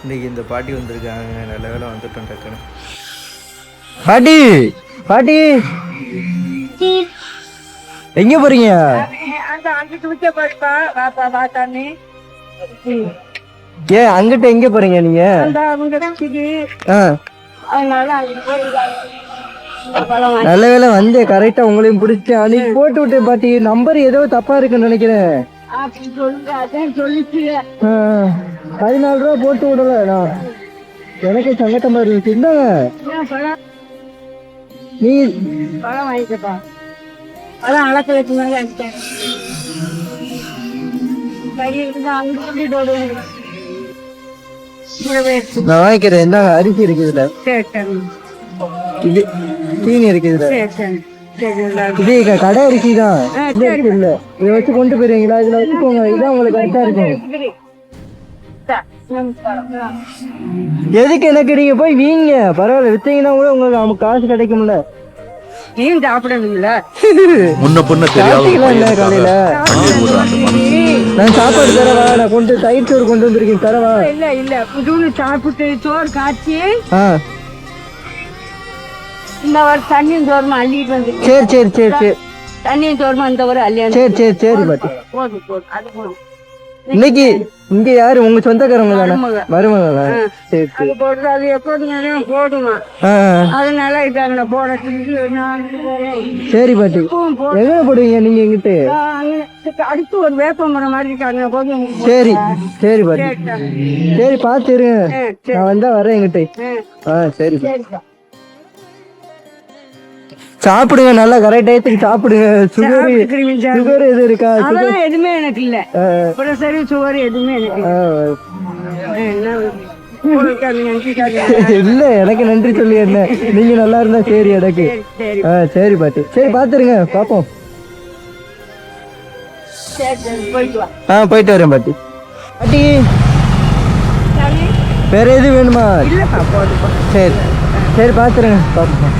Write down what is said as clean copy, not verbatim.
இன்னைக்கு இந்த பாட்டி வந்திருக்காங்க. நல்ல வேலை வந்துட்டோம் டக்குன்னு. பாட்டி பாட்டி எங்க போறீங்க? ஏன் அங்கிட்ட எங்க போறீங்க நீங்க? நல்ல வேலை வந்து கரெக்டா உங்களையும் பிடிச்சி அன்னைக்கு போட்டு விட்டேன் பாட்டி. நம்பர் ஏதோ தப்பா இருக்குன்னு நினைக்கிறேன். 14 ரூபா போட்டு விடல. நான் எனக்கு சங்கட்டமா இருந்துச்சு. இந்தாங்க நீ பழம் வாங்கிக்கப்பா. பழம் அளக்க வச்சு மாதிரி அடிச்சேன். நான் வாங்கிக்கிறேன். இந்தாங்க அரிசி இருக்குதுல, இது தீனி இருக்குதுல, இது கடை அரிசி தான். இல்ல இதை வச்சு கொண்டு போயிருவீங்களா? இதுல வச்சுக்கோங்க, இதுதான் உங்களுக்கு கரெக்டா இருக்கும். எதுக்கு எனக்கு நீங்க போய் வீங்க, பரவாயில்ல வித்தீங்கன்னா கூட உங்களுக்கு காசு கிடைக்கும்ல. நீயும் சாப்பிடணும்ல. சாப்பிட்டீங்களா இல்ல காலையில? நான் சாப்பாடு தரவா? நான் கொண்டு தயிர் சோறு கொண்டு வந்திருக்கேன், தரவா? இல்ல இல்ல புதுன்னு சாப்பிட்டு சோறு காய்ச்சி இந்த ஒரு தண்ணியும் சோறுமா அள்ளிட்டு வந்து. சரி சரி சரி சரி. தண்ணியும் சோறுமா இந்த ஒரு அள்ளி. சரி சரி சரி பாட்டி. போதும் போதும், அது போதும். இன்னைக்கு இங்க யாரு உங்க சொந்தக்காரங்க தானே? மருமகளா? சரி சரி. அது போடுறது அது எப்போது போடுமா, அதனால இதாங்க போட. சரி பாட்டி. எங்க போடுவீங்க நீங்க? எங்கிட்ட அடுத்து ஒரு வேப்ப மரம் மாதிரி இருக்காங்க போதும். சரி சரி பாட்டி. சரி பார்த்து இருங்க, நான் வந்தா வரேன் எங்கிட்ட. சரி சாப்பிடுங்க, நல்லா கரெக்ட் டயத்துக்கு சாப்பிடுங்க. சுகர் எதுவும் இருக்கா? அதெல்லாம் எதுவுமே எனக்கு இல்ல. பிரஷர் சுகர் எதுவுமே எனக்கு இல்ல. எனக்கு நன்றி சொல்லி என்ன, நீங்க நல்லா இருந்தா சரி எனக்கு. சரி பாட்டி. சரி பாத்துருங்க, பாப்போம். போயிட்டு வரேன் பாட்டி. பாட்டி வேற எது வேணுமா? சரி சரி பாத்துருங்க, பாப்போம்.